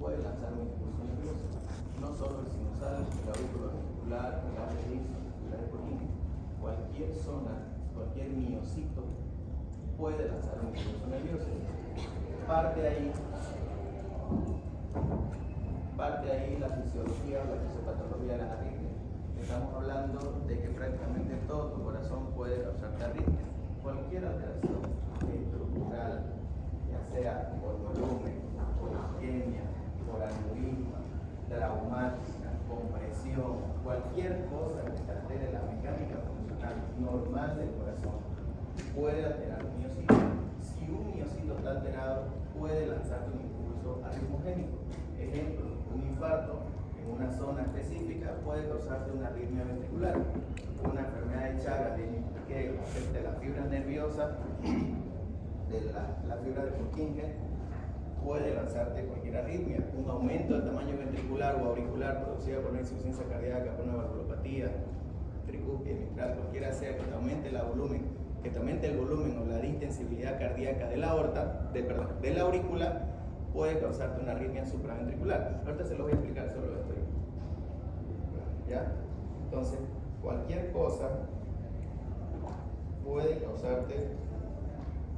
puede lanzar un impulso nervioso. No solo el sinusal, el aurículo ventricular, el área de Purkinje, cualquier zona, cualquier miocito puede lanzar un impulso nervioso. Parte ahí la fisiología o la fisiopatología de las arritmias. Estamos hablando de que prácticamente todo tu corazón puede causarte arritmia. Cualquier alteración estructural, ya sea por volumen, por isquemia, por aneurisma, traumática, compresión, cualquier cosa que te altere la mecánica funcional normal del corazón puede alterar un miocito. Si un miocito está alterado, puede lanzarte un impulso arritmogénico. Ejemplo, un infarto en una zona específica puede causarte una arritmia ventricular. Una enfermedad de Chagas que afecte las fibras nerviosas de la fibra de Purkinje puede lanzarte cualquier arritmia. Un aumento del tamaño ventricular o auricular producida por una insuficiencia cardíaca, por una valvulopatía, tricúspide, mitral, cualquiera sea que te aumente el volumen o la distensibilidad cardíaca de la aorta, de la aurícula, puede causarte una arritmia supraventricular. Ahorita se lo voy a explicar, solo esto. ¿Ya? Entonces, cualquier cosa puede causarte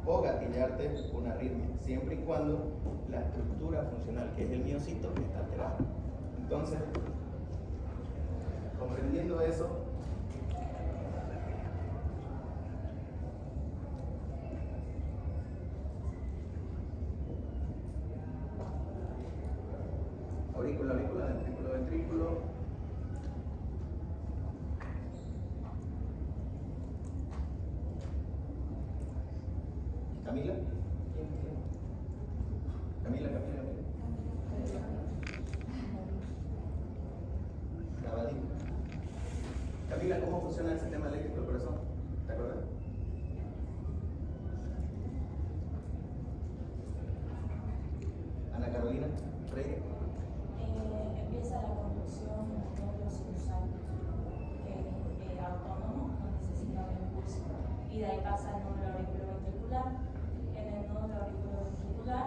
o gatillarte una arritmia, siempre y cuando la estructura funcional, que es el miocito, está alterada. Entonces, comprendiendo eso, aurícula, ventrículo. Camila. Camila, ¿cómo funciona el sistema eléctrico del corazón? ¿Te acuerdas? Ana Carolina Freire. Empieza la conducción del sinusal, que es autónomo, no necesita un impulso, y de ahí pasa el nódulo auriculoventricular. En el nódulo auriculoventricular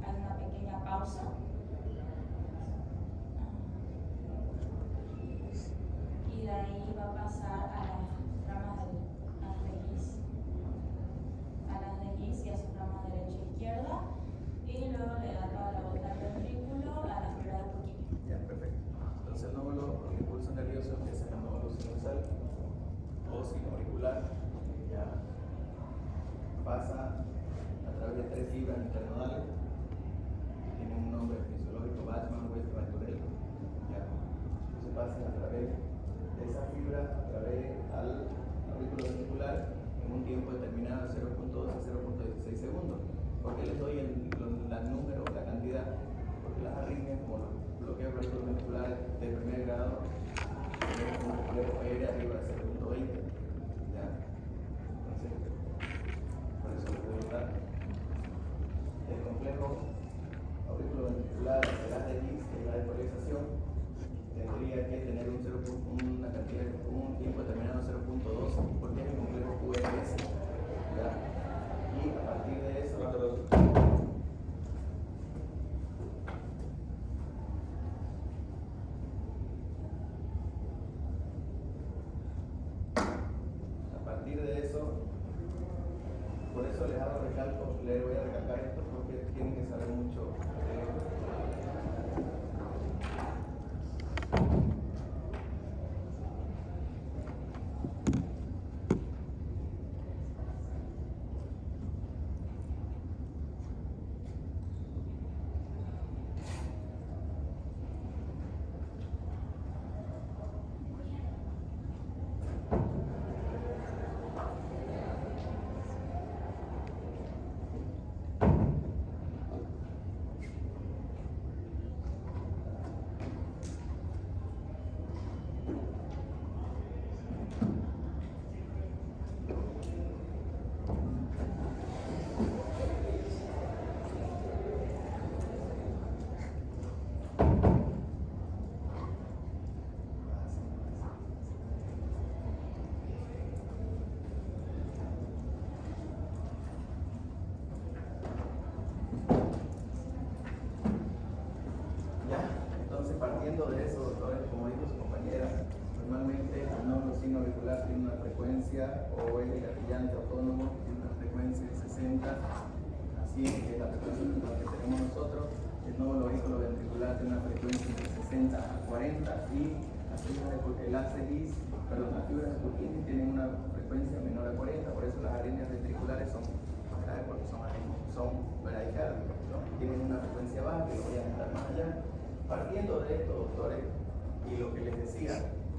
hay una pequeña pausa. Y de ahí va a pasar a las ramas de las raíz y a sus ramas derecha e izquierda, y luego le da toda la vuelta al ventrículo a la fibra de Purkinje. Ya, perfecto. Entonces el nódulo, el impulso nervioso empieza en el nódulo sinusal o sinoauricular, ya pasa a través de 3 fibras internodales, tienen un nombre fisiológico, Bachmann, West, Venturello. Ya, entonces pasa a través de esa fibra, a través al aurículo ventricular en un tiempo determinado de 0.2 a 0.16 segundos. ¿Por qué les doy el número o la cantidad? Porque las arritmias, como los bloqueos ventriculares de primer grado, tienen un complejo aéreo arriba de 0.20. ¿Ya? Entonces, por eso les voy a dar el complejo aurículo ventricular de la de Higgs, que es la despolarización, tendría que tener una cantidad, un tiempo determinado de 0.2, porque es el complejo QRS. ¿Ya? Y a partir de eso, por eso les hago recalco, les voy a recalcar esto porque tienen que saber mucho partiendo de eso, doctores, como dijo su compañera, normalmente el nódulo sino auricular tiene una frecuencia, o el gatillante autónomo tiene una frecuencia de 60 a 100, que es la frecuencia que tenemos nosotros. El nódulo auriculoventricular tiene una frecuencia de 60 a 40 y las fibras de Purkinje tienen una frecuencia menor a 40, por eso las arritmias ventriculares son graves, porque son bradicárdias, ¿no? Tienen una frecuencia baja, que lo voy a entrar más allá. Partiendo de esto, doctores, y lo que les decía,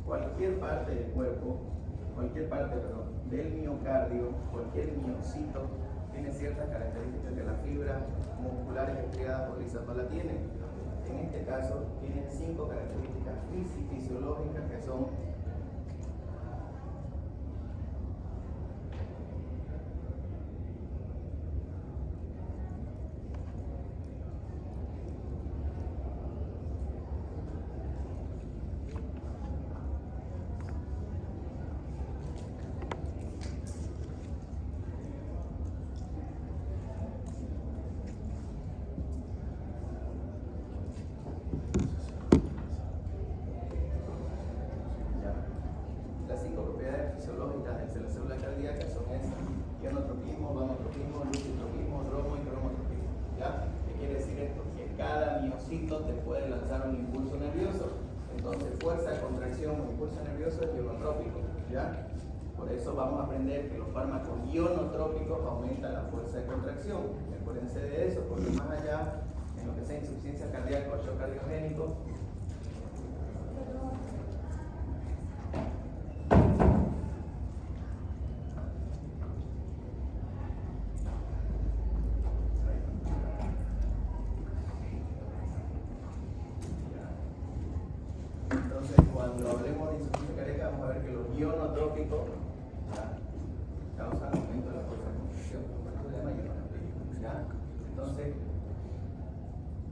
cualquier parte del cuerpo, del miocardio, cualquier miocito, tiene ciertas características que las fibras musculares estriadas o lisas no la tienen. En este caso, tienen 5 características fisiológicas que son las 5 propiedades fisiológicas de la célula cardíaca son esas: ionotropismo, gonotropismo, lucitropismo, dromo y cromotropismo. ¿Ya? ¿Qué quiere decir esto? Que cada miocito te puede lanzar un impulso nervioso. Entonces, fuerza de contracción o impulso nervioso es ionotrópico. ¿Ya? Por eso vamos a aprender que los fármacos ionotrópicos aumentan la fuerza de contracción. Acuérdense de eso, porque más allá, en lo que sea insuficiencia cardíaca o shock cardiogénico, cuando hablemos de insuficiencia cardíaca, vamos a ver que los ionotrópicos causan aumento de la fuerza de contracción. Esto se llama ionotrópico. Entonces,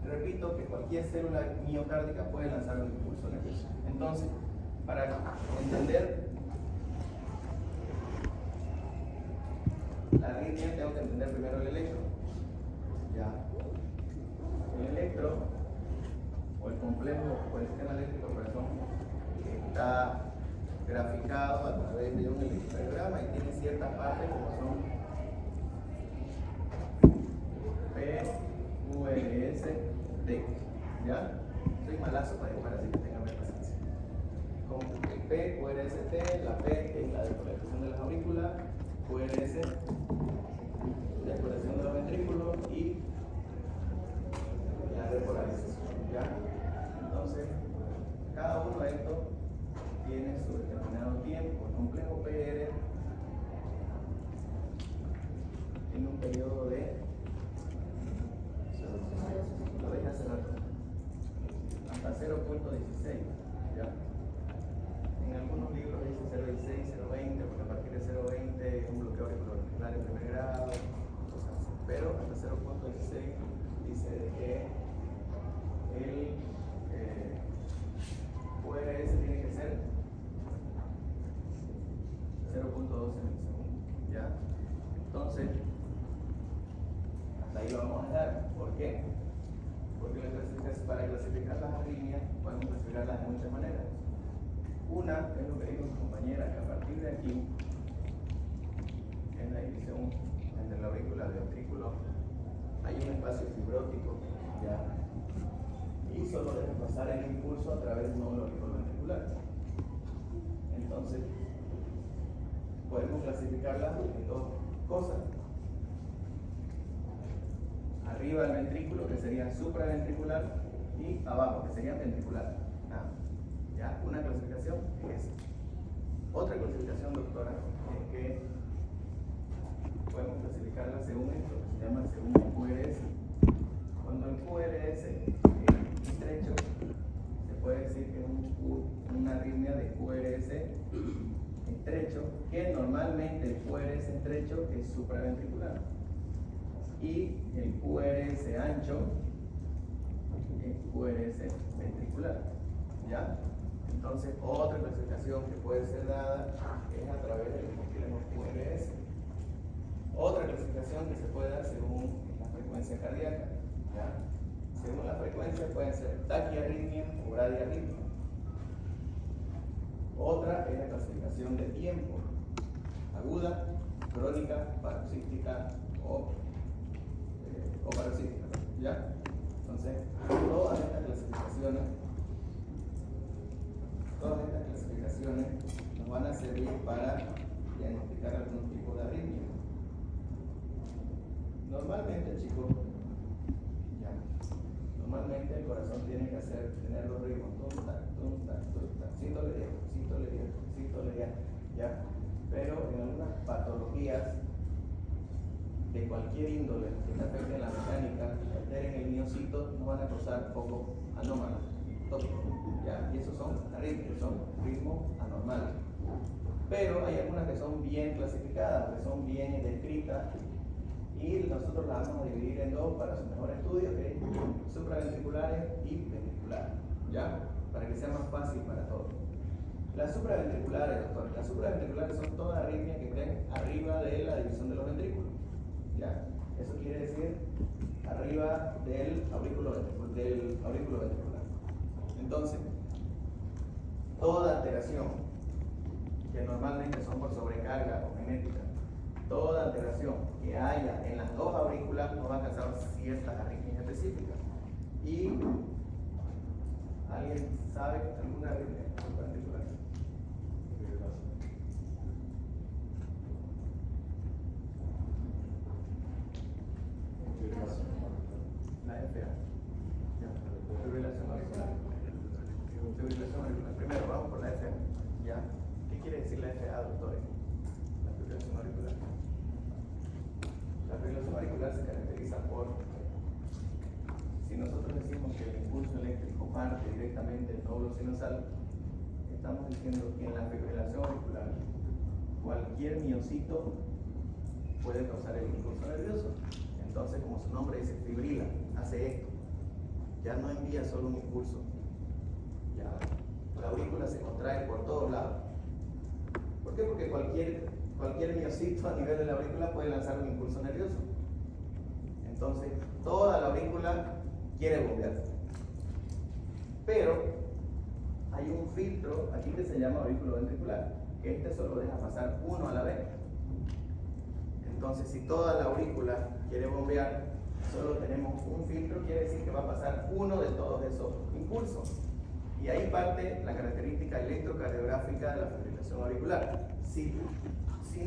repito que cualquier célula miocárdica puede lanzar un impulso nervioso. Entonces, para entender la arritmia, tengo que entender primero el electro. El electro, o el complejo, o el sistema eléctrico del corazón, está graficado a través de un electrocardiograma y tiene ciertas partes como son P, Q, R, S, D. ¿Ya? Soy malazo para dibujar, así que tengan paciencia. Con el P, Q, R, S, T, la P es la despolarización de las aurículas, Q, R, S, la despolarización de los ventrículos y la repolarización. ¿Ya? Entonces, cada uno de estos tiene su determinado tiempo. El complejo PR tiene un periodo de, lo dejé hace rato, hasta 0.16. ¿Ya? En algunos libros dice 0.16, 0.20, porque a partir de 0.20 es un bloqueo auriculoventricular en primer grado, pero hasta 0.16 dice de que el QRS tiene que ser 0.12 milisegundos. ¿Ya? Entonces, hasta ahí lo vamos a dejar. ¿Por qué? Porque para clasificar las arritmias podemos clasificarlas de muchas maneras. Una es lo que dijo su compañera, que a partir de aquí, en la división entre la aurícula y el ventrículo, hay un espacio fibrótico. ¿Ya? Y solo deja pasar el impulso a través de un nódulo auriculoventricular. Entonces, podemos clasificarla en 2 cosas. Arriba del ventrículo, que sería supraventricular, y abajo, que sería ventricular. ¿Ya? Una clasificación es esa. Otra clasificación, doctora, es que podemos clasificarla según esto, que se llama según el QRS. Cuando el QRS es estrecho, se puede decir que es una arritmia de QRS estrecho, que normalmente el QRS estrecho es supraventricular y el QRS ancho es QRS ventricular. ¿Ya? Entonces, otra clasificación que puede ser dada es a través del complejo QRS. Otra clasificación que se puede dar según la frecuencia cardíaca. ¿Ya? Según la frecuencia pueden ser taquiarritmia o bradiarritmia. Otra es la clasificación de tiempo: aguda, crónica, paroxística o paroxística, ¿ya? Entonces, todas estas clasificaciones nos van a servir para diagnosticar algún tipo de arritmia. Normalmente, chicos, normalmente el corazón tiene que tener los ritmos tum, tac, sin tolerar, ¿ya? Pero en algunas patologías de cualquier índole que afecten la mecánica, que alteren el miocito, no van a causar focos anómalos, ¿ya? Y esos son arritmias, son ritmos anormales. Pero hay algunas que son bien clasificadas, que son bien descritas, y nosotros las vamos a dividir en dos para su mejor estudio, que es supraventriculares y ventriculares, ¿ya? Para que sea más fácil para todos. Las supraventriculares, doctor, las supraventriculares son todas arritmias que estén arriba de la división de los ventrículos, ¿ya? Eso quiere decir arriba del aurículo ventricular. Entonces, toda alteración, que normalmente son por sobrecarga o genética, toda alteración que haya en las dos aurículas nos va a causar ciertas arritmias específicas. ¿Y alguien sabe alguna arritmia particular? La FA. Fibrilación auricular. Primero vamos por la FA. ¿Ya? ¿Qué quiere decir la FA, doctores? La fibrilación auricular. La fibrilación auricular se caracteriza por, si nosotros decimos que el impulso eléctrico parte directamente del nódulo sinusal, estamos diciendo que en la fibrilación auricular cualquier miocito puede causar el impulso nervioso. Entonces, como su nombre dice, fibrila, hace esto. Ya no envía solo un impulso. Ya la aurícula se contrae por todos lados. ¿Por qué? Porque cualquier miocito a nivel de la aurícula puede lanzar un impulso nervioso. Entonces, toda la aurícula quiere bombear. Pero hay un filtro aquí que se llama aurículo ventricular, que este solo deja pasar uno a la vez. Entonces, si toda la aurícula quiere bombear, solo tenemos un filtro, quiere decir que va a pasar uno de todos esos impulsos. Y ahí parte la característica electrocardiográfica de la fibrilación auricular. Si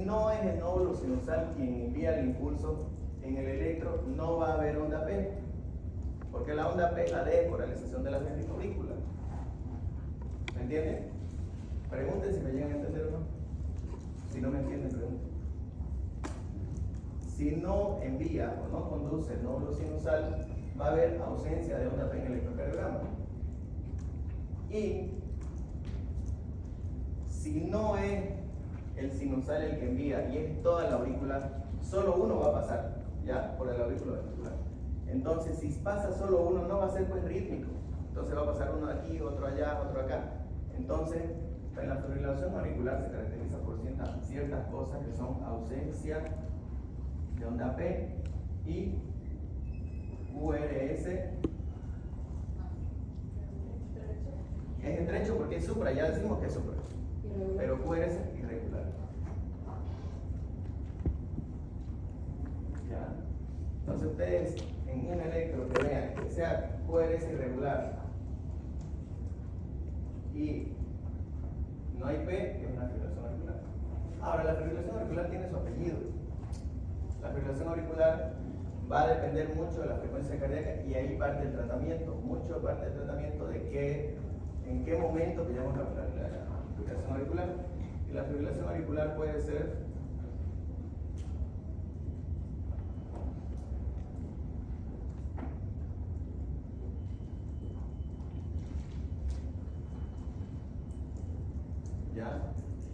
no es el nódulo sinusal quien envía el impulso, en el electro no va a haber onda P, porque la onda P es la despolarización de la ventricular. ¿Me entienden? Pregunten si me llegan a entender o no. Si no me entienden, pregunten. Si no envía o no conduce el nódulo sinusal, va a haber ausencia de onda P en el electrocardiograma. Y si no es el sinusal el que envía y es toda la aurícula, solo uno va a pasar, ¿ya? Por el aurículo ventricular. Entonces, si pasa solo uno, no va a ser pues rítmico. Entonces va a pasar uno aquí, otro allá, otro acá. Entonces, en la fibrilación auricular se caracteriza por ciertas cosas que son ausencia de onda P y QRS. Es estrecho porque es supra, ya decimos que es supra. Pero QRS es irregular. ¿Ya? Entonces ustedes en un electro que vean que sea QRS irregular y no hay P, es una fibrilación auricular. Ahora, la fibrilación auricular tiene su apellido. La fibrilación auricular va a depender mucho de la frecuencia cardíaca y ahí parte el tratamiento. Mucho parte del tratamiento de en qué momento pillamos la fibrilación auricular. Y la fibrilación auricular puede ser ¿ya?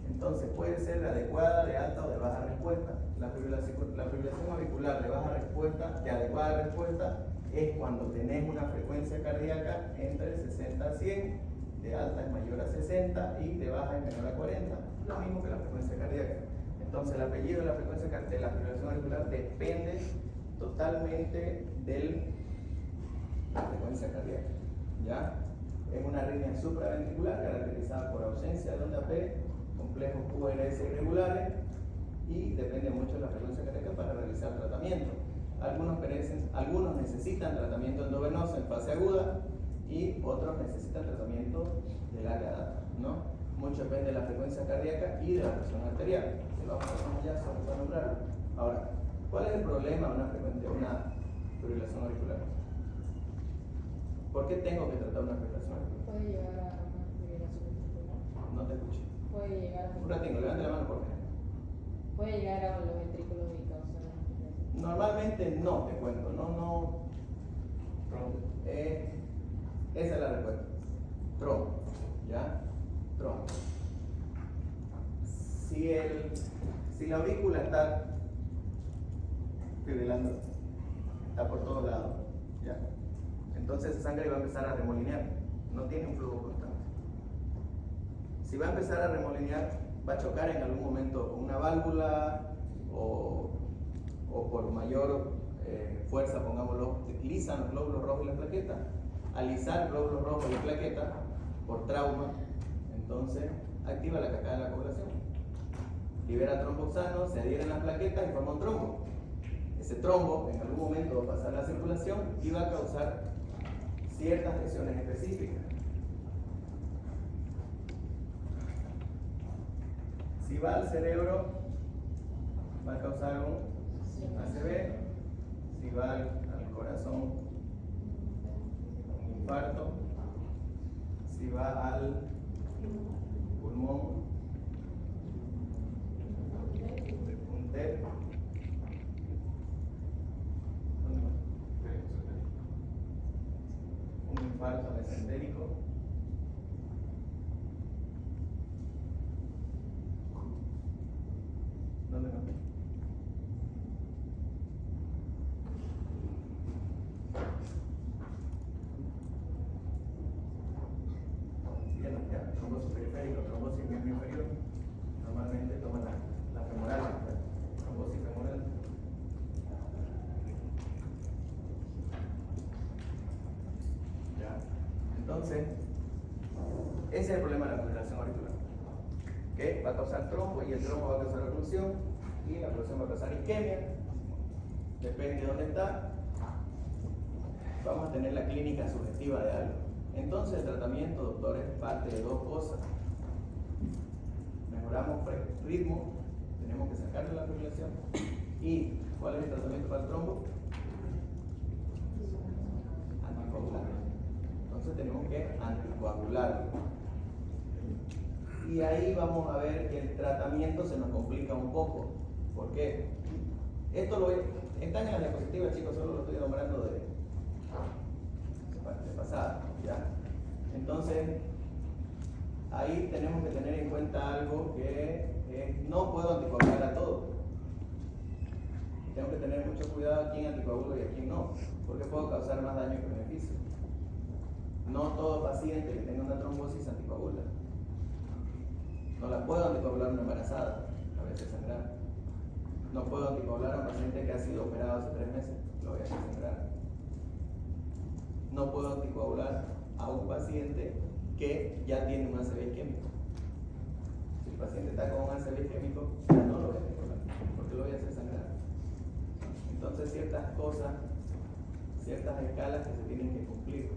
Entonces puede ser de adecuada, de alta o de baja respuesta. La fibrilación auricular de baja respuesta, de adecuada respuesta, es cuando tenés una frecuencia cardíaca entre 60 a 100, de alta es mayor a 60 y de baja es menor a 40, lo mismo que la frecuencia cardíaca. Entonces el apellido de la frecuencia de la fibrilación auricular depende totalmente del la frecuencia cardíaca. ¿Ya? Es una arritmia supraventricular caracterizada por ausencia de onda P, complejos QRS irregulares y depende mucho de la frecuencia cardíaca para realizar tratamiento. Algunos necesitan tratamiento endovenoso en fase aguda y otros necesitan tratamiento de larga data, ¿no? Mucho depende de la frecuencia cardíaca y de la presión arterial. Que lo vamos a ya solo para nombrarlo. Ahora, ¿cuál es el problema de una fibrilación auricular? ¿Por qué tengo que tratar una fibrilación auricular? ¿Puede llegar a una fibrilación ventricular? No te escuché. Puede llegar a... Un ratito, levante la mano por favor. Puede llegar a los ventrículos y causar una fibrilación. Normalmente no, te cuento, no. Esa es la respuesta. Trombo, ¿ya? Trombo. Si la aurícula está fibrilando, está por todos lados, ¿ya? Entonces esa sangre va a empezar a remolinear, no tiene un flujo constante. Si va a empezar a remolinear, va a chocar en algún momento con una válvula o por mayor fuerza, pongámoslo, lisan los glóbulos rojos y la plaqueta. Al lisar glóbulos rojos y la plaqueta, por trauma, entonces activa la cascada de la coagulación. Libera tromboxano, se adhieren las plaquetas y forma un trombo. Ese trombo en algún momento va a pasar la circulación y va a causar ciertas lesiones específicas. Si va al cerebro, va a causar un ACV. Si va al corazón, un infarto. Si va al pulmón, un TEP. Un infarto mesentérico. ¿Dónde no? Bien, ya, trombosis periférico, trombosis miembro inferior. Normalmente toma la femoral, trombosis femoral. Ya. Entonces, ese es el problema de la fibrilación auricular. Que va a causar trombo y el trombo va a causar oclusión y la oclusión va a causar isquemia. Depende de dónde está. Vamos a tener la clínica subjetiva de algo. Entonces el tratamiento, doctores, parte de dos cosas. Mejoramos ritmo, tenemos que sacarle la fibrilación. ¿Y cuál es el tratamiento para el trombo? Anticoagular. Entonces tenemos que anticoagularlo. Y ahí vamos a ver que el tratamiento se nos complica un poco. ¿Por qué? Esto están en las diapositivas, chicos, solo lo estoy nombrando de pasada, ¿ya? Entonces, ahí tenemos que tener en cuenta algo que no puedo anticoagular a todos. Tengo que tener mucho cuidado a quién anticoagulo y a quién no, porque puedo causar más daño que beneficio. No todo paciente que tenga una trombosis anticoagula. No la puedo anticoagular a una embarazada, a veces sangrar. No puedo anticoagular a un paciente que ha sido operado hace 3 meses, lo voy a hacer sangrar. No puedo anticoagular a un paciente que ya tiene un ACV isquémico. Si el paciente está con un ACV isquémico, ya no lo voy a anticoagular, porque lo voy a hacer sangrar. Entonces ciertas cosas, ciertas escalas que se tienen que cumplir,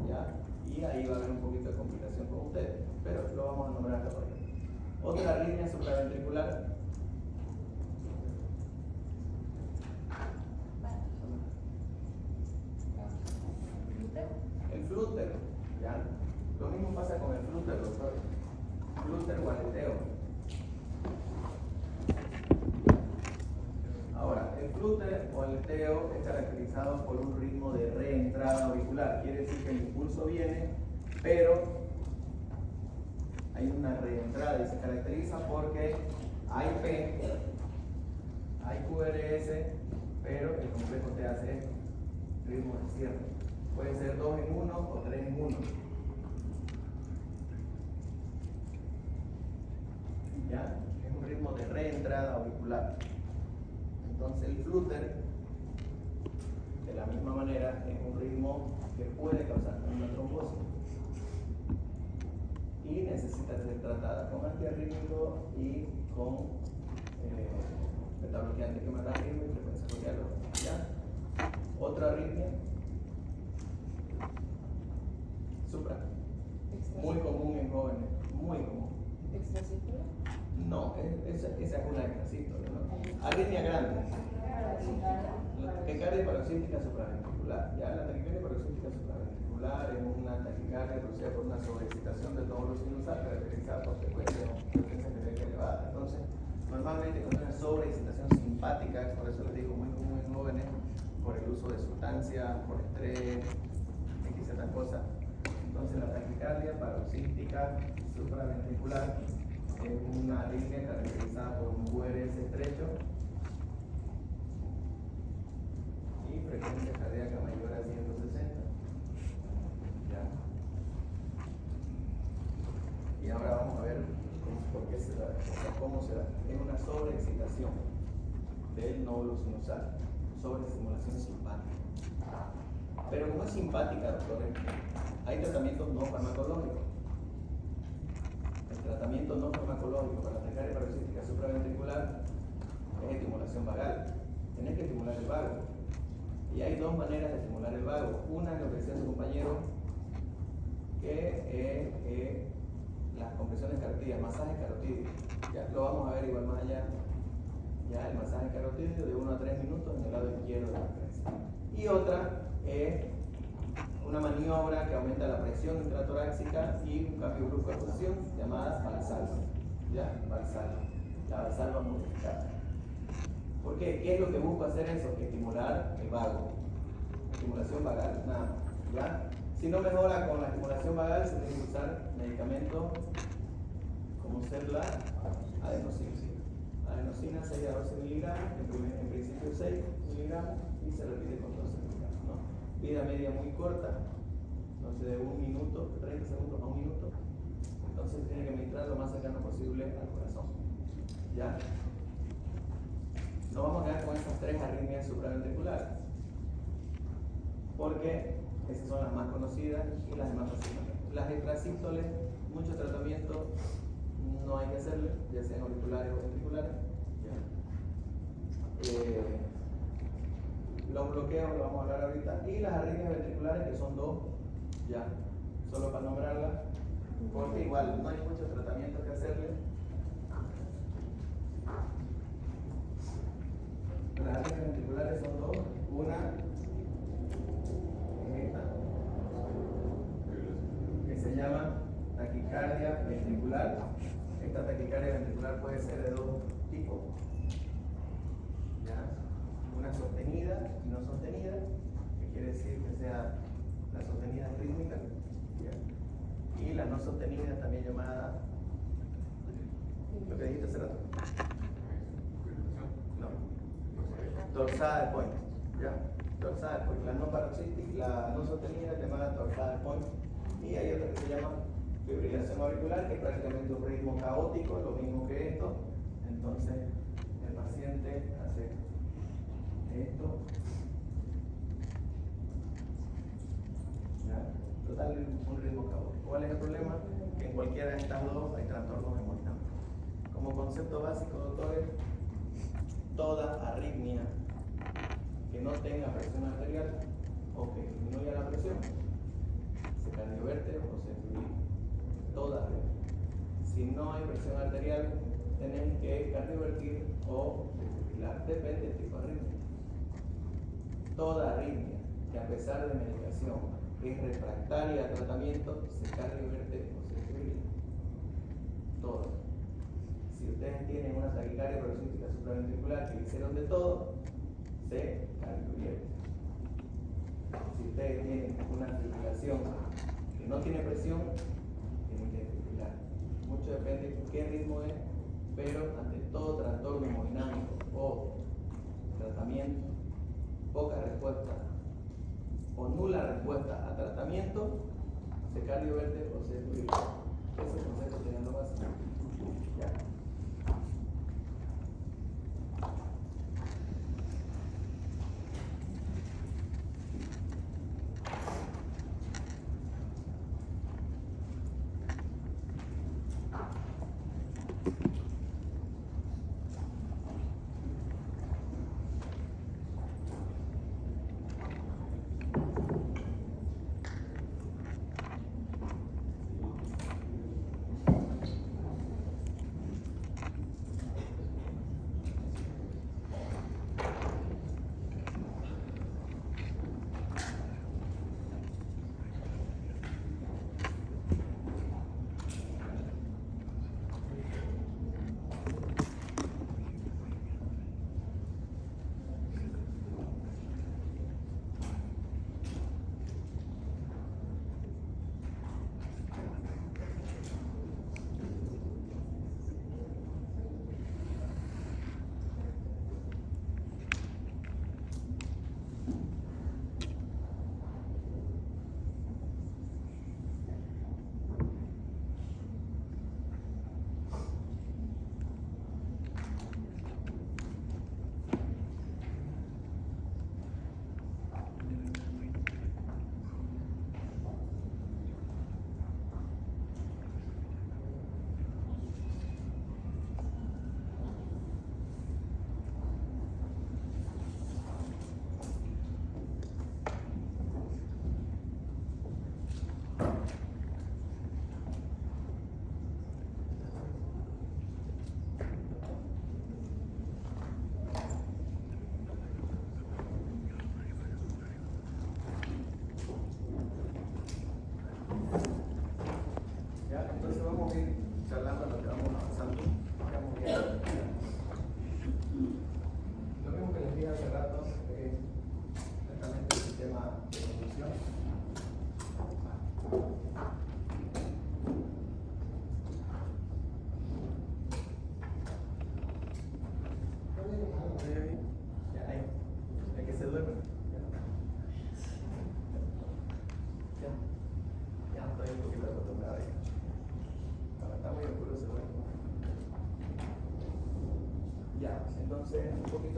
¿ya? Y ahí va a haber un poquito de complicación con ustedes, pero lo vamos a nombrar hasta por ahí. Otra arritmia supraventricular. El flúter, ¿ya? Lo mismo pasa con el flúter, doctor. Flúter o aleteo. Ahora, el flúter o aleteo es caracterizado por un ritmo de reentrada auricular. Quiere decir que el impulso viene, pero hay una reentrada y se caracteriza porque hay P, hay QRS, pero el complejo te hace ritmo de cierre. Puede ser 2 en 1 o 3 en 1. ¿Ya? Es un ritmo de reentrada auricular. Entonces el flúter, de la misma manera, es un ritmo que puede causar una trombosis y necesita ser tratada con antiarrítmico y con beta-bloqueante que mata ritmo y frecuencia cardíaca. ¿Ya? Otra arritmia supra, muy común en jóvenes, muy común. ¿Extrasístole? No, esa es una extrasístole, ¿no? Arritmia grande. Taquicardia paroxística supraventricular. Ya la taquicardia paroxística supraventricular es una taquicardia producida por una sobreexcitación del nódulo sinusal caracterizada por frecuencia cardíaca elevada. Entonces, normalmente con una sobreexcitación simpática, por eso les digo muy común en jóvenes, por el uso de sustancias, por estrés, X otras cosas. Entonces la taquicardia paroxística supraventricular es una arritmia caracterizada por un QRS estrecho y frecuencia cardíaca mayor a 160. ¿Ya? Y ahora vamos a ver por qué se da, o sea, cómo se da. Es una sobreexcitación del nódulo sinusal, sobreestimulación simpática. Pero como es simpática, doctores, hay tratamientos no farmacológicos. El tratamiento no farmacológico para la taquicardia paroxística supraventricular es estimulación vagal. Tenés que estimular el vago. Y hay dos maneras de estimular el vago. Una es lo que decía su compañero, que es las compresiones carotídeas, masaje carotídeo. Ya lo vamos a ver igual más allá. Ya el masaje carotídeo de 1 a 3 minutos en el lado izquierdo de la cabeza. Y otra es una maniobra que aumenta la presión intratorácica y un cambio brusco de posición llamada valsalva. ¿Ya? Valsalva. La valsalva modificada. ¿Por qué? ¿Qué es lo que busco hacer eso? Estimular el vago. Estimulación vagal, nada más. ¿Ya? Si no mejora con la estimulación vagal, se tiene que usar medicamentos como ser la adenosina. Adenosina 6 a 12 miligramos, en principio 6 miligramos y se repite con 12 miligramos. ¿No? Vida media muy corta, entonces de 1 minuto, 30 segundos a 1 minuto. Entonces tiene que administrar lo más cercano posible al corazón. ¿Ya? Nos vamos a quedar con estas 3 arritmias supraventriculares, porque esas son las más conocidas y las más fáciles. Las extrasístoles, mucho tratamiento no hay que hacerle, ya sean auriculares o ventriculares. Los bloqueos lo vamos a hablar ahorita, y las arritmias ventriculares, que son 2, ya, solo para nombrarlas, porque igual no hay mucho tratamiento que hacerle. Las arritmias ventriculares son 2, una es esta, que se llama taquicardia ventricular. Esta taquicardia ventricular puede ser de 2 tipos, ¿ya? Una sostenida y no sostenida, que quiere decir que sea la sostenida rítmica, ¿ya? Y la no sostenida, también llamada, lo que dijiste hace rato, no, dorsada de point, ¿ya? Dorsada de point. La no paroxística, la no sostenida llamada dorsada de point, y hay otra que se llama fibrilación auricular, que es prácticamente un ritmo caótico, lo mismo que esto. Entonces el paciente hace esto, ¿ya? Total, un ritmo caótico. ¿Cuál es el problema? Que en cualquiera de estas dos hay trastornos hemodinámicos. Como concepto básico, doctores, toda arritmia que no tenga presión arterial o que disminuya la presión se cardioverte o se fibrila. Toda arritmia. Si no hay presión arterial, tenés que cardiovertir o desfibrilar. Depende del tipo de arritmia. Toda arritmia que, a pesar de medicación, es refractaria a tratamiento, se cardioverte o se fibrila. Toda. Si ustedes tienen una taquicardia paroxística supraventricular que hicieron de todo, se cardiovierte. Si ustedes tienen una fibrilación que no tiene presión, tienen que fibrilar. Mucho depende de qué ritmo es, pero ante todo trastorno hemodinámico o tratamiento, poca respuesta o nula respuesta a tratamiento, se cardioverte o se fibrila. Ese concepto sería lo básico. ¿Ya?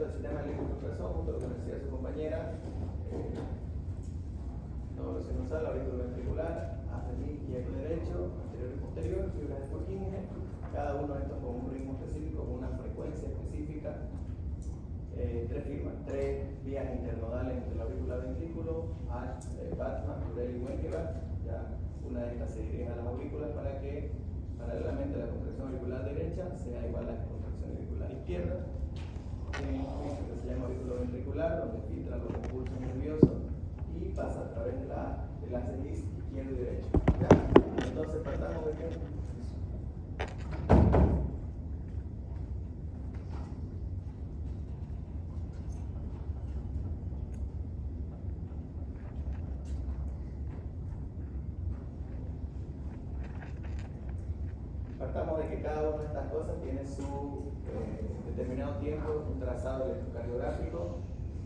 poquito del sistema eléctrico-corazón, justo lo que decía su compañera. Nódulo sinusal, aurículo ventricular, afrenil y eco derecho, anterior y posterior, fibras de Purkinje, cada uno de estos con un ritmo específico, con una frecuencia específica, tres vías internodales entre el auricular ventrículo, Bachmann, Burel y Wenckebach. Ya una de estas se dirige a las aurículas para que paralelamente a la contracción auricular derecha sea igual a la contracción auricular izquierda. Tiene un juicio que se llama aurículo ventricular, donde filtra los impulsos nerviosos y pasa a través de la cerviz izquierdo y derecho. ¿Ya? Entonces partamos de que cada una de estas cosas tiene su determinado tiempo, un trazado electrocardiográfico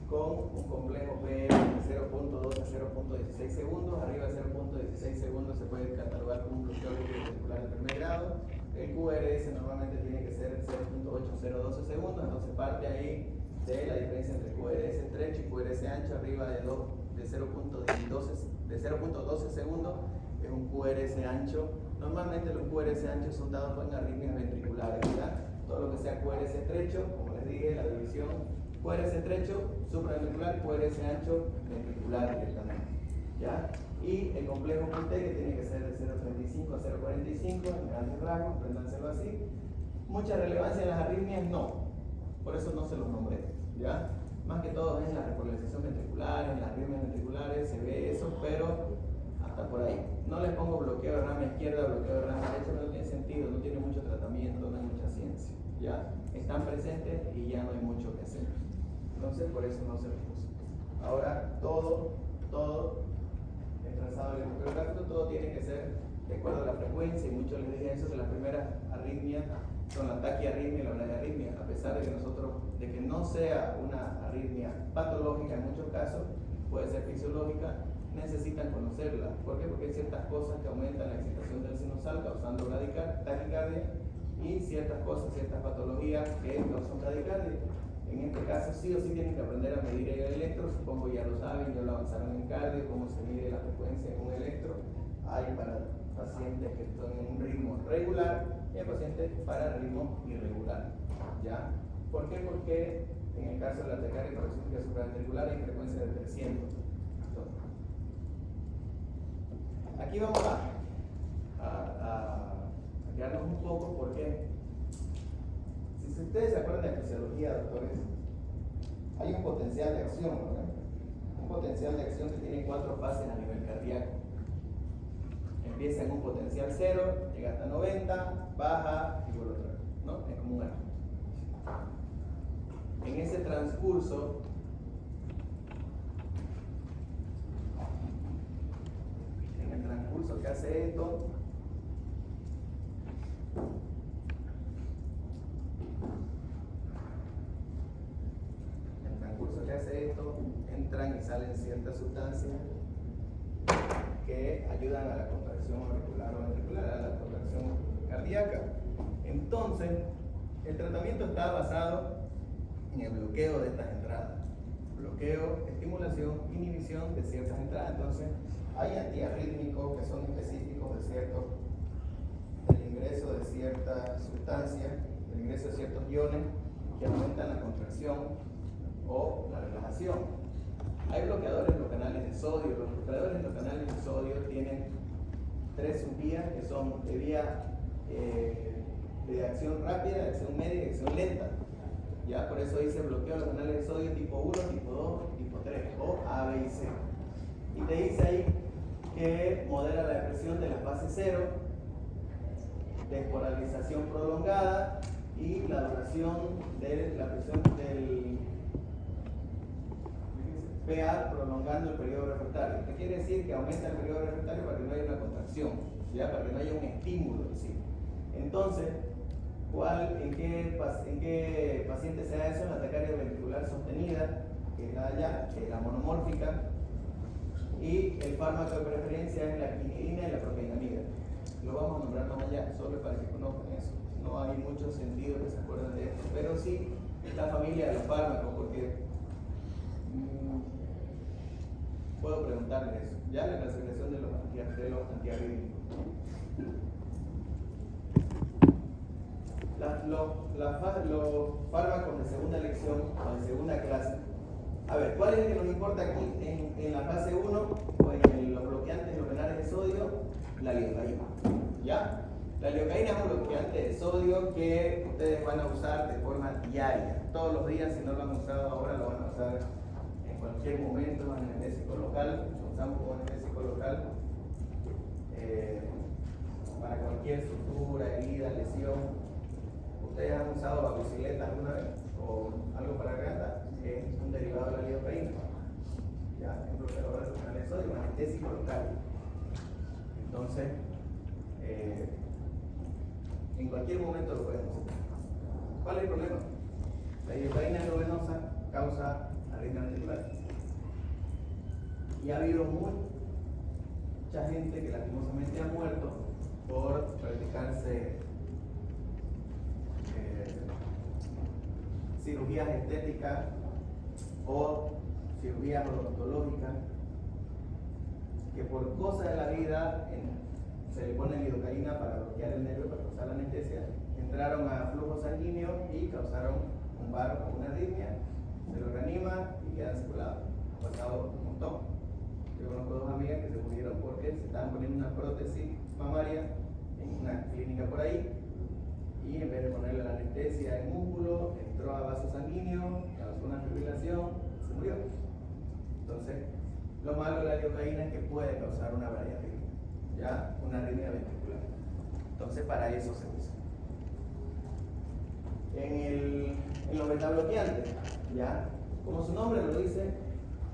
con un complejo P de 0.2 a 0.16 segundos. Arriba de 0.16 segundos se puede catalogar como un bloqueo ventricular de primer grado. El QRS normalmente tiene que ser 0.8012 segundos, entonces parte ahí de la diferencia entre QRS estrecho y QRS ancho. Arriba de 0.12 segundos es un QRS ancho. Normalmente los QRS anchos son dados en arritmias ventriculares, ¿verdad? Todo lo que sea QRS estrecho, como les dije, la división QRS estrecho, supraventricular, QRS ancho, ventricular directamente, ¿ya? Y el complejo QT, que tiene que ser de 0.35 a 0.45, en grandes rasgos, apréndanselo así. Mucha relevancia en las arritmias, no. Por eso no se los nombré, ¿ya? Más que todo en la repolarización ventricular, en las arritmias ventriculares se ve eso, pero hasta por ahí. No les pongo bloqueo de rama izquierda, bloqueo de rama derecha, no tiene sentido, no tiene mucho tratamiento, no hay mucha ciencia. ¿Ya? Están presentes y ya no hay mucho que hacer. Entonces, por eso no se los puse. Ahora, todo el trazado electrocardiográfico, todo tiene que ser de acuerdo a la frecuencia, y muchos les dije eso, que las primeras arritmias son la taquiarritmia y la braquiarritmia, a pesar de que no sea una arritmia patológica en muchos casos, puede ser fisiológica, necesitan conocerla. ¿Por qué? Porque hay ciertas cosas que aumentan la excitación del sinusal causando taquicardia y ciertas cosas, ciertas patologías que causan taquicardia. En este caso sí o sí tienen que aprender a medir el electro, supongo ya lo saben, ya lo avanzaron en cardio, cómo se mide la frecuencia en un electro. Hay para pacientes que están en un ritmo regular y hay pacientes para ritmo irregular. ¿Ya? ¿Por qué? Porque en el caso de la taquicardia paroxística supraventricular hay frecuencia de 300. Aquí vamos a quedarnos un poco porque si ustedes se acuerdan de fisiología, doctores, hay un potencial de acción, ¿no? Un potencial de acción que tiene 4 fases a nivel cardíaco. Empieza en un potencial 0, llega hasta 90, baja y vuelve otra vez, ¿no? Es como un arco. En ese transcurso que hace esto, entran y salen ciertas sustancias que ayudan a la contracción auricular o ventricular, a la contracción cardíaca. Entonces, el tratamiento está basado en el bloqueo de estas entradas. Bloqueo, estimulación, inhibición de ciertas entradas. Entonces, hay antiarrítmicos que son específicos del ingreso de ciertas sustancias, del ingreso de ciertos iones que aumentan la contracción o la relajación. Hay bloqueadores en los canales de sodio. Los bloqueadores en los canales de sodio tienen 3 subvías que son de vía de acción rápida, de acción media y de acción lenta. Ya, por eso dice bloqueo de los canales de sodio tipo 1, tipo 2 y tipo 3, o A, B y C. Y te dice ahí que modera la depresión de la fase 0, despolarización prolongada y la duración de la presión del PA prolongando el periodo refractario. ¿Qué quiere decir? Que aumenta el periodo refractario para que no haya una contracción, ¿ya? Para que no haya un estímulo. ¿Sí? Entonces, ¿en qué paciente se da eso? En la taquicardia ventricular sostenida, que es la monomórfica, y el fármaco de preferencia es la quinidina y la propionamida. Lo vamos a nombrar más allá, solo para que conozcan eso. No hay mucho sentido que se acuerden de esto, pero sí esta familia de los fármacos, porque puedo preguntarles eso. Ya la clasificación de los antiarrítmicos. Los fármacos de segunda elección o de segunda clase. A ver, ¿cuál es el que nos importa aquí en la fase 1 o en los bloqueantes los renales de sodio? La lidocaína. ¿Ya? La lidocaína es un bloqueante de sodio que ustedes van a usar de forma diaria. Todos los días, si no lo han usado ahora, lo van a usar en cualquier momento, en anestésico local. Lo usamos como anestésico local para cualquier sutura, herida, lesión. ¿Ustedes han usado vancomicina alguna vez? ¿O algo para garganta? Es un derivado de la lidocaína. Ya, un bloqueador de renal de sodio, un anestésico local. Entonces, en cualquier momento lo podemos usar. ¿Cuál es el problema? La lidocaína endovenosa causa arritmia ventricular. Y ha habido mucha gente que lastimosamente ha muerto por practicarse cirugías estéticas o cirugías odontológicas que por cosas de la vida se le pone lidocaína para bloquear el nervio, para causar la anestesia, entraron a flujo sanguíneo y causaron un paro o una arritmia, se lo reanima y quedan circulados. Ha pasado un montón. Yo conozco dos amigas que se murieron porque se estaban poniendo una prótesis mamaria en una clínica por ahí y en vez de ponerle la anestesia en músculo, entró a vaso sanguíneo, causó una fibrilación, se murió. Entonces, lo malo de la lidocaína es que puede causar una bradiarritmia, ya una arritmia ventricular. Entonces, para eso se usa. En los betabloqueantes, ya, como su nombre lo dice,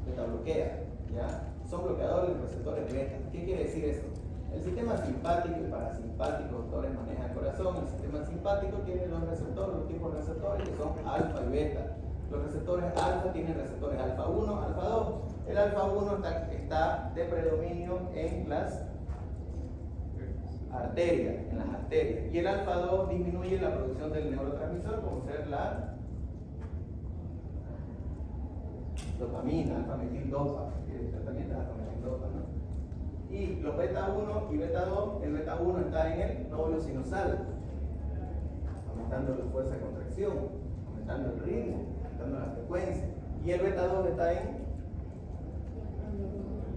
betabloquea, ya, son bloqueadores de receptores beta. ¿Qué quiere decir eso? El sistema simpático y parasimpático, doctores, maneja el corazón. El sistema simpático tiene los receptores, los tipos de receptores que son alfa y beta. Los receptores alfa tienen receptores alfa 1, alfa 2. El alfa 1 está de predominio en las arterias, y el alfa 2 disminuye la producción del neurotransmisor, como ser la dopamina, alfa-metil-dopa, que es tratamiento de alfa-metil-dopa, ¿no? Y los beta 1 y beta 2, el beta 1 está en el nódulo sinusal, aumentando la fuerza de contracción, aumentando el ritmo, aumentando la frecuencia. Y el beta 2 está en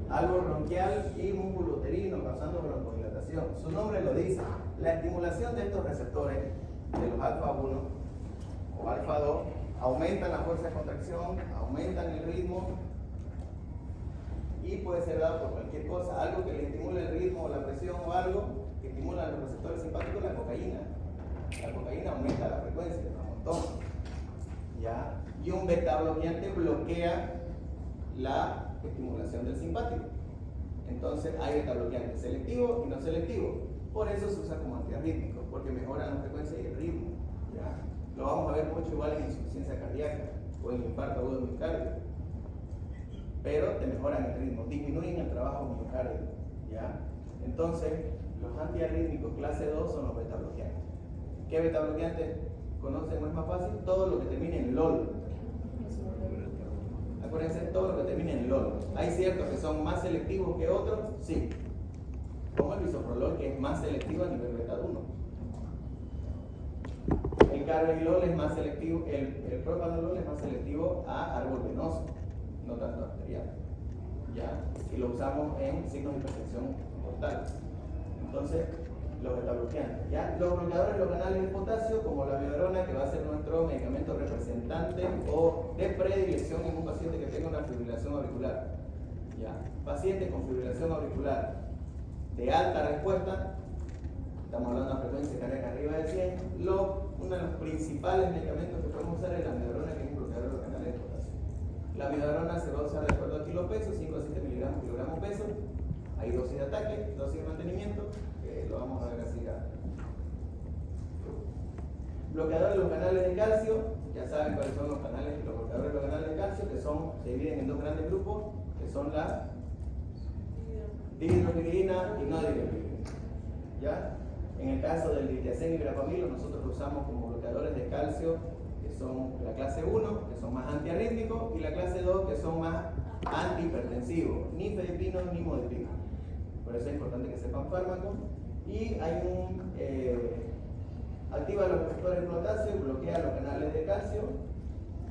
algo bronquial y músculo uterino, causando broncodilatación. Su nombre lo dice. La estimulación de estos receptores, de los alfa 1 o alfa 2, aumentan la fuerza de contracción, aumentan el ritmo y puede ser dado por cualquier cosa, algo que le estimule el ritmo o la presión o algo que estimula los receptores simpáticos, la cocaína. La cocaína aumenta la frecuencia, un montón. ¿Ya? Y un beta bloqueante bloquea la estimulación del simpático. Entonces hay beta bloqueantes selectivos y no selectivos. Por eso se usa como antiarrítmico, porque mejoran la frecuencia y el ritmo. ¿Ya? Lo vamos a ver mucho igual en insuficiencia cardíaca o en infarto agudo de miocardio. Pero te mejoran el ritmo, disminuyen el trabajo miocardio, ¿ya? Entonces, los antiarrítmicos clase 2 son los beta bloqueantes. ¿Qué beta bloqueantes conocen? ¿No es más fácil? Todo lo que termine en LOL. Acuérdense, todo lo que termine en LOL. ¿Hay ciertos que son más selectivos que otros? Sí. Como el bisoprolol, que es más selectivo a nivel beta 1. El carvedilol es más selectivo, el propanolol es más selectivo a árbol venoso, no tanto arterial, ¿ya? Y lo usamos en signos de hipertensión portal. Entonces, los betabloqueantes, ¿ya? Los bloqueadores de los canales de potasio, como la amiodarona, que va a ser nuestro medicamento representante o de predilección en un paciente que tenga una fibrilación auricular, ¿ya? Paciente con fibrilación auricular de alta respuesta, estamos hablando de una frecuencia cardíaca arriba de 100, uno de los principales medicamentos que podemos usar es la amiodarona, que es un bloqueador de los canales de potasio. La amiodarona se va a usar de acuerdo a kilopeso, 5 a 7 miligramos kilogramo peso. Hay dosis de ataque, dosis de mantenimiento, que lo vamos a ver así acá. Bloqueadores de los canales de calcio, ya saben cuáles son los bloqueadores de los canales de calcio, que se dividen en dos grandes grupos, que son la dihidropiridina y no dihidropiridina. ¿Ya? En el caso del litiazem y verapamil, nosotros lo usamos como bloqueadores de calcio, que son la clase 1, que son más antiarrítmicos, y la clase 2, que son más antihipertensivos, ni fedipino ni modipino. Por eso es importante que sepan fármacos. Y hay activa los receptores de potasio, bloquea los canales de calcio,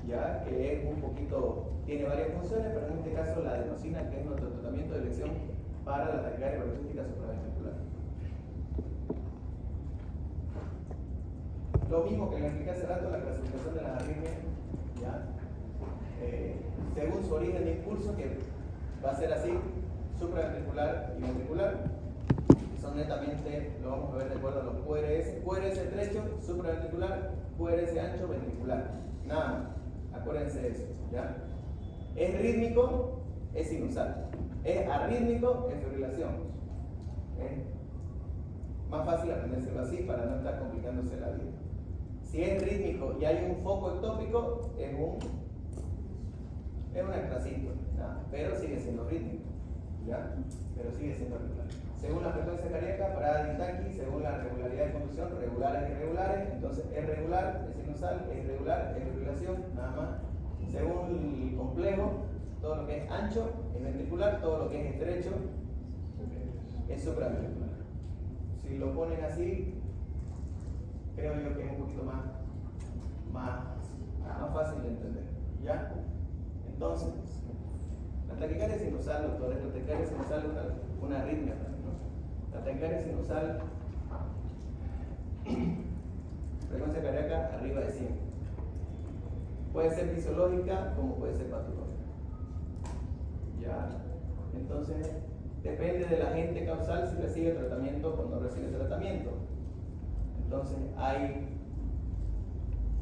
ya que es un poquito, tiene varias funciones, pero en este caso la adenosina, que es nuestro tratamiento de elección para la taquicardia paroxística supraventricular. Lo mismo que le expliqué hace rato, la clasificación de las arritmias, ¿ya? Según su origen de impulso, que va a ser así, supraventricular y ventricular, que son netamente, lo vamos a ver de acuerdo a los QRS, QRS estrecho, supraventricular, QRS ancho, ventricular, nada más, acuérdense de eso, ¿ya? Es rítmico, es sinusal, es arrítmico, es fibrilación. Más fácil aprendérselo así para no estar complicándose la vida. Si es rítmico y hay un foco ectópico, es un extracito, pero sigue siendo rítmico, ¿ya? Pero sigue siendo regular. Según la frecuencia cardíaca, parada de según la regularidad de conducción, regulares e irregulares, entonces es regular, es sinusal, es irregular, es fibrilación, nada más. Según el complejo, todo lo que es ancho es ventricular, todo lo que es estrecho es supraventricular. Si lo ponen así, creo yo que es un poquito más fácil de entender, ¿ya? Entonces, la taquicardia sinusal, doctores, la taquicardia sinusal es una arritmia, ¿no? La taquicardia sinusal, frecuencia cardíaca arriba de 100. Puede ser fisiológica como puede ser patológica, ¿ya? Entonces, depende del agente causal si recibe tratamiento o no recibe tratamiento. Entonces, hay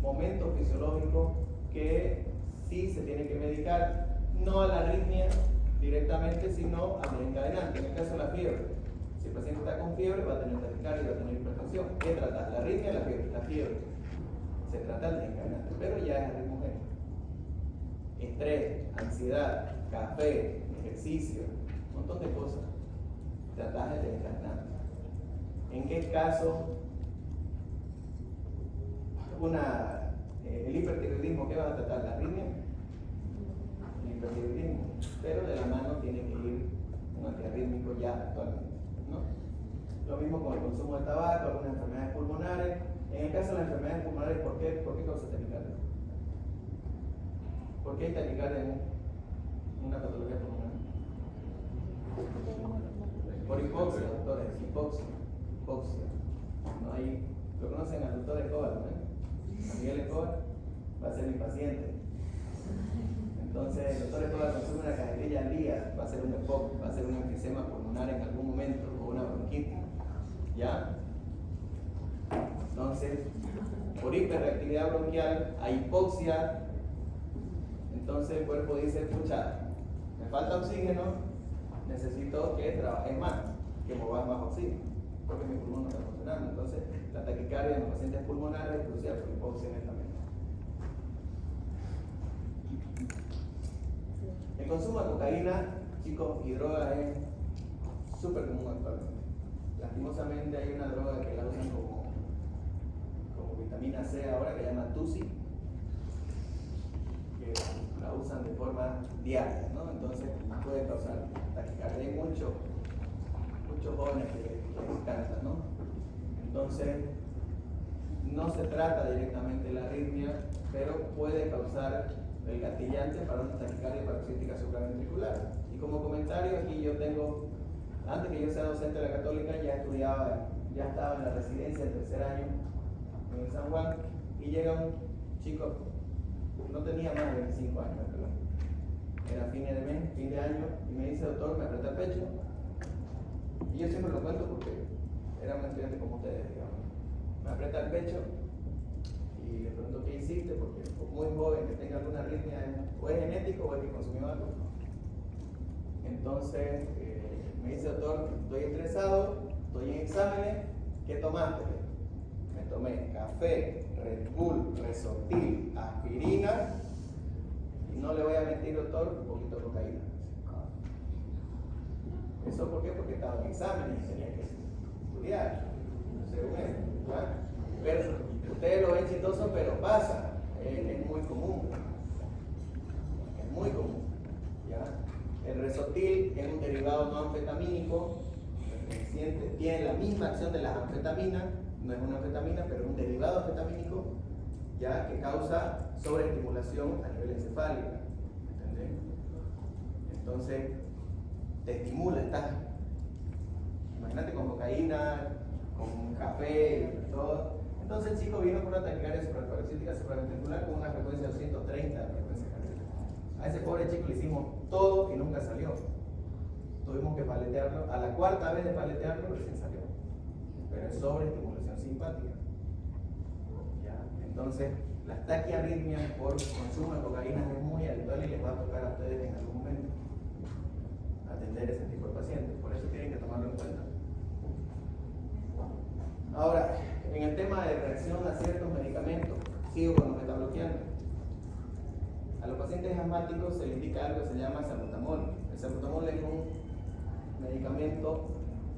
momentos fisiológicos que sí se tiene que medicar, no a la arritmia directamente, sino al desencadenante. En el caso de la fiebre, si el paciente está con fiebre, va a tener taquicardia y va a tener hipertensión. ¿Qué trata? ¿La arritmia o la fiebre? La fiebre. Se trata del desencadenante, pero ya es arritmogénico. Estrés, ansiedad, café, ejercicio, un montón de cosas. Tratar el desencadenante. ¿En qué caso el hipertiroidismo, qué va a tratar? ¿La arritmia? El hipertiroidismo, pero de la mano tiene que ir un antiarrítmico ya actualmente, ¿no? Lo mismo con el consumo de tabaco, algunas enfermedades pulmonares. En el caso de las enfermedades pulmonares, ¿por qué causa taquicardia? ¿Por qué hay taquicardia en una patología pulmonar? Por hipoxia, doctores, hipoxia. No hay, lo conocen al doctor Escobar, ¿no? Miguel Escobar va a ser mi paciente. Entonces, el doctor Escobar consume una cajetilla al día, va a ser un EPOC, va a ser un enfisema pulmonar en algún momento o una bronquitis, ¿ya? Entonces, por hiperreactividad bronquial, a hipoxia, entonces el cuerpo dice, pucha, me falta oxígeno, necesito que trabajes más, que movas más oxígeno, porque mi pulmón no está funcionando. Entonces, la taquicardia en los pacientes pulmonares es crucial por hipoxia netamente. El consumo de cocaína, chicos, y drogas es súper común actualmente. Lastimosamente hay una droga que la usan como vitamina C ahora, que se llama TUSI, que la usan de forma diaria, ¿no? Entonces puede causar taquicardia. Hay muchos jóvenes que les encanta, ¿no? Entonces, no se trata directamente la arritmia, pero puede causar el gatillante para una taquicardia paroxística supraventricular. Y como comentario, aquí yo tengo, antes que yo sea docente de la Católica, ya estaba en la residencia del tercer año en el San Juan, y llega un chico, no tenía más de 25 años, ¿verdad? Era fin de año, y me dice, doctor, me aprieta el pecho. Y yo siempre lo cuento porque era un estudiante como ustedes, digamos. Me aprieta el pecho y le pregunto qué hiciste, porque muy joven que tenga alguna arritmia, o es genético o es que consumió algo. Entonces me dice, doctor, estoy estresado, estoy en exámenes, ¿qué tomaste? Me tomé café, Red Bull, Resortil, aspirina, y no le voy a mentir, doctor, un poquito de cocaína. ¿Eso por qué? Porque estaba en exámenes y tenía que estudiar, según él, ¿verdad? Pero ustedes lo ven chistoso, pero pasa. es muy común. Es muy común. ¿Ya? El resortil es un derivado no anfetamínico, tiene la misma acción de las anfetaminas, no es una anfetamina, pero es un derivado anfetamínico, ya, que causa sobreestimulación a nivel encefálico. ¿Entendés? Entonces, te estimula, imagínate con cocaína, con café y todo. Entonces el chico vino con una taquicardia supraparasítica supraventricular con una frecuencia de 230 de frecuencia cardíaca. A ese pobre chico le hicimos todo y nunca salió. Tuvimos que paletearlo, a la cuarta vez de paletearlo recién salió. Pero es sobreestimulación simpática. ¿Ya? Entonces, las taquiarritmias por consumo de cocaína es muy habitual y les va a tocar a ustedes en algún momento atender ese tipo de pacientes. Por eso tienen que tomarlo en cuenta. Ahora, en el tema de reacción a ciertos medicamentos, sigo con los metabloqueantes. A los pacientes asmáticos se les indica algo que se llama salbutamol. El salbutamol es un medicamento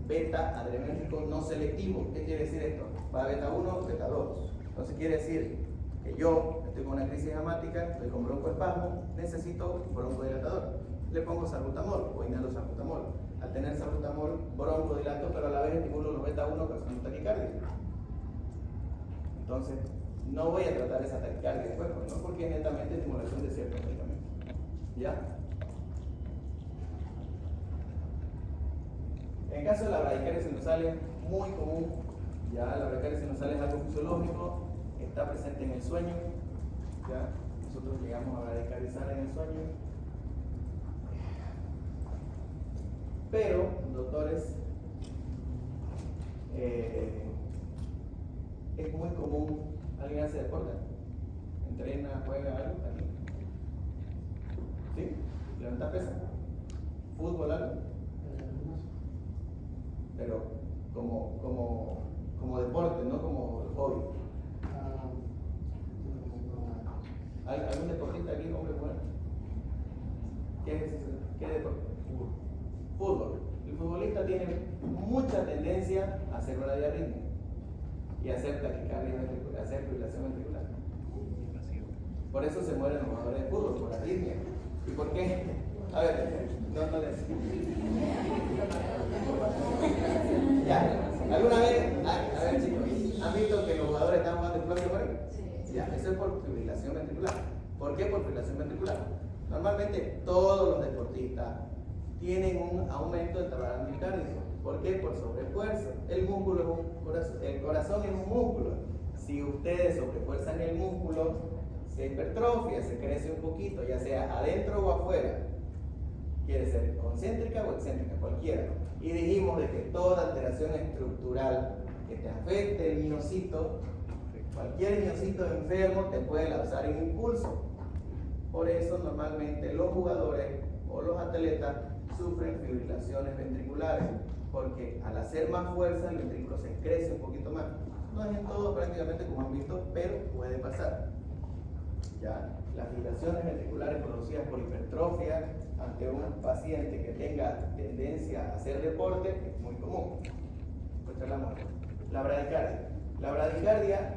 beta-adrenérgico no selectivo. ¿Qué quiere decir esto? Va beta 1, beta 2. Entonces quiere decir que yo estoy con una crisis asmática, estoy con broncoespasmo, necesito broncodilatador. Le pongo salbutamol o inhalo salbutamol. Al tener salbutamol, broncodilato, pero a la vez estimulo los beta 1 causando taquicardia. Entonces, no voy a tratar esa taquicardia después, no, porque es netamente estimulación de ciertos medicamentos. ¿Ya? En el caso de la bradicardia sinusal es muy común. Ya, la bradicardia sinusal es algo fisiológico, está presente en el sueño. ¿Ya? Nosotros llegamos a bradicardizar en el sueño. Pero, doctores, es muy común. ¿Alguien hace deporte? ¿Entrena, juega algo? ¿Aquí? ¿Sí? ¿Levanta pesa? ¿Fútbol algo? Pero como deporte, no como hobby. ¿Algún deportista aquí, hombre, bueno? ¿Qué deporte? Fútbol. El futbolista tiene mucha tendencia a hacer bradiarritmia y a hacer taquicardia ventricular, a hacer fibrilación ventricular. Por eso se mueren los jugadores de fútbol, por arritmia. ¿Y por qué? A ver, no les... ¿Ya? ¿Alguna vez? A ver, chicos, ¿han visto que los jugadores están jugando en bloque mueren? Sí. Ya, eso es por fibrilación ventricular. ¿Por qué por fibrilación ventricular? Normalmente todos los deportistas tienen un aumento del trabajo miocardio. ¿Por qué? Por sobreesfuerzo. El corazón es un músculo. Si ustedes sobreesfuerzan el músculo, se hipertrofia, se crece un poquito, ya sea adentro o afuera. Quiere ser concéntrica o excéntrica, cualquiera. Y dijimos de que toda alteración estructural que te afecte el miocito, cualquier miocito enfermo te puede lanzar en impulso. Por eso normalmente los jugadores o los atletas sufren fibrilaciones ventriculares, porque al hacer más fuerza el ventrículo se crece un poquito más. No es en todo prácticamente como han visto, pero puede pasar. ¿Ya? Las fibrilaciones ventriculares producidas por hipertrofia ante un paciente que tenga tendencia a hacer deporte es muy común. Pues charlamos. La bradicardia. La bradicardia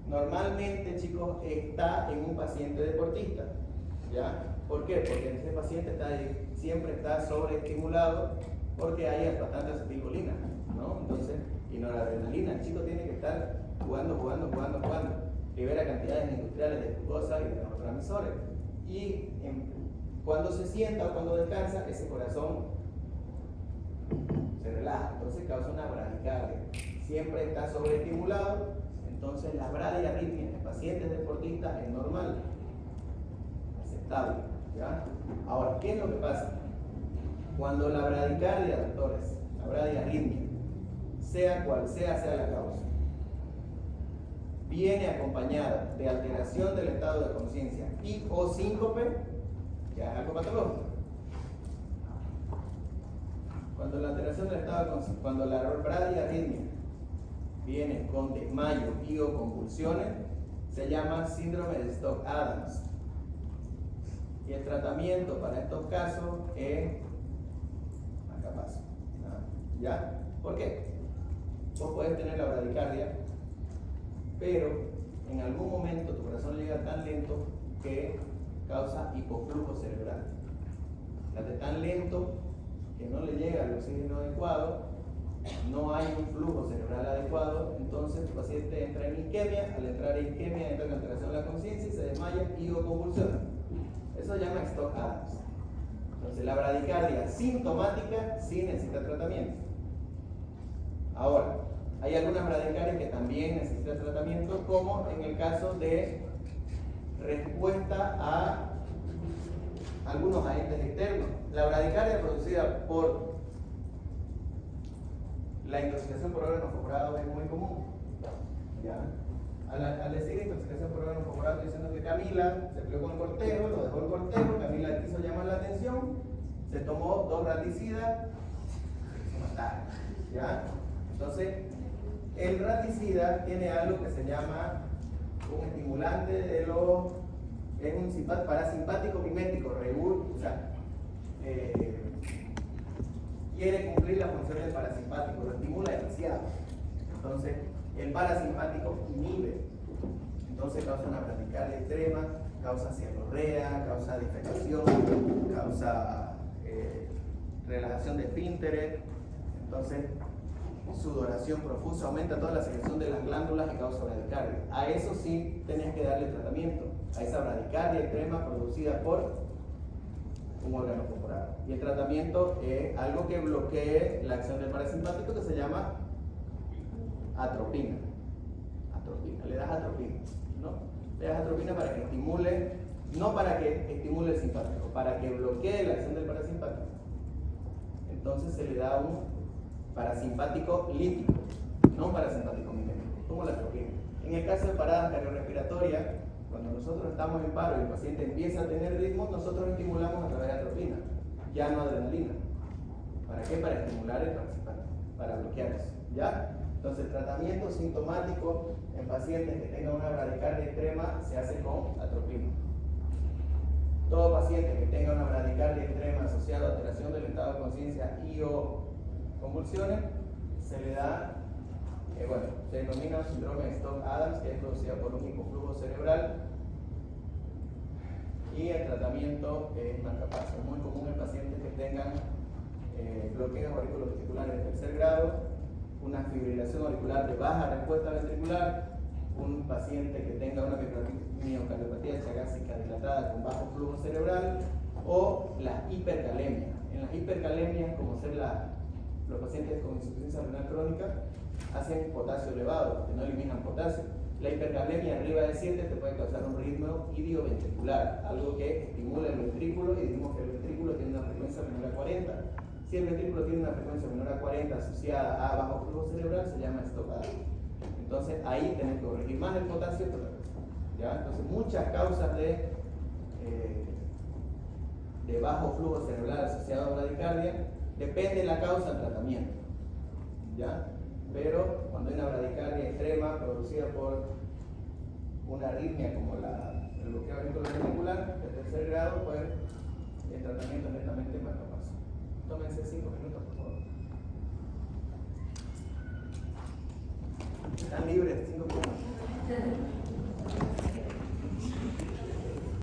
normalmente, chicos, está en un paciente deportista. ¿Ya? ¿Por qué? Porque este paciente siempre está sobreestimulado porque hay bastante acetilcolina, ¿no? Entonces, y noradrenalina. El chico tiene que estar jugando. Libera cantidades industriales de glucosa y de neurotransmisores. Y cuando se sienta o cuando descansa, ese corazón se relaja. Entonces causa una bradicardia. Siempre está sobreestimulado. Entonces la bradiarritmia en pacientes deportistas es normal. Aceptable. ¿Ya? Ahora, ¿qué es lo que pasa? Cuando la bradicardia, doctores, la bradiarritmia, sea cual sea la causa, viene acompañada de alteración del estado de conciencia y o síncope, ya es algo patológico. Cuando la alteración del estado de conciencia, cuando la bradiarritmia viene con desmayo y o convulsiones, se llama síndrome de Stock-Adams. Y el tratamiento para estos casos es marcapaso. ¿Ya? ¿Por qué? Vos podés tener la bradicardia, pero en algún momento tu corazón llega tan lento que causa hipoflujo cerebral. Late tan lento que no le llega el oxígeno adecuado, no hay un flujo cerebral adecuado, entonces tu paciente entra en isquemia. Al entrar en isquemia entra en alteración de la conciencia y se desmaya y o convulsiona. Eso se llama Stock-Adams. Entonces la bradicardia sintomática sí necesita tratamiento. Ahora, hay algunas bradicardias que también necesitan tratamiento, como en el caso de respuesta a algunos agentes externos. La bradicardia producida por la intoxicación por órganos fosforados es muy común. ¿Ya? Al decir intoxicación por órganos fosforados, estoy diciendo que Camila se peleó con el cortejo, lo dejó el cortejo, Camila quiso llamar la atención, se tomó 2 raticidas, se mataron. ¿Ya? Entonces, el raticida tiene algo que se llama un estimulante de los, es un parasimpático mimético, o sea, quiere cumplir la función del parasimpático, lo estimula demasiado. Entonces, el parasimpático inhibe, entonces causa una bradicardia extrema, causa cialorrea, causa disfecación, causa relajación de esfínteres, entonces sudoración profusa, aumenta toda la secreción de las glándulas y causa bradicardia. A eso sí tenías que darle tratamiento, a esa bradicardia extrema producida por un órgano corporal. Y el tratamiento es algo que bloquee la acción del parasimpático, que se llama atropina. Le das atropina, ¿no? Le das atropina para que estimule, no para que estimule el simpático, para que bloquee la acción del parasimpático. Entonces se le da un parasimpático lítico, no un parasimpático mimético, como la atropina. En el caso de paradas cardiorrespiratorias, cuando nosotros estamos en paro y el paciente empieza a tener ritmo, nosotros estimulamos a través de atropina, ya no adrenalina. ¿Para qué? Para estimular el parasimpático, para bloquear eso. ¿Ya? Entonces, el tratamiento sintomático en pacientes que tengan una bradicardia extrema se hace con atropina. Todo paciente que tenga una bradicardia extrema asociada a alteración del estado de conciencia y o convulsiones, se le da, se denomina un síndrome de Stock-Adams, que es producida por un hipoflujo cerebral, y el tratamiento es marcapaso. Es muy común en pacientes que tengan bloqueos auriculoventriculares de 3er grado, una fibrilación auricular de baja respuesta ventricular, un paciente que tenga una miocardiopatía chagásica dilatada con bajo flujo cerebral, o la hipercalemia. En las hipercalemias, como ser los pacientes con insuficiencia renal crónica, hacen potasio elevado, que no eliminan potasio. La hipercalemia arriba de 7 te puede causar un ritmo idioventricular, algo que estimula el ventrículo, y decimos que el ventrículo tiene una frecuencia menor a 40. Si el ventrículo tiene una frecuencia menor a 40 asociada a bajo flujo cerebral, se llama Stock-Adams. Entonces ahí tenés que corregir más el potasio que otra cosa. ¿Ya? Entonces muchas causas de bajo flujo cerebral asociado a bradicardia, depende de la causa del tratamiento. ¿Ya? Pero cuando hay una bradicardia extrema producida por una arritmia como el bloqueo auriculoventricular de 3er grado, pues el tratamiento es netamente marcapaso. Tómense 5 minutos, por favor. Están libres 5 minutos.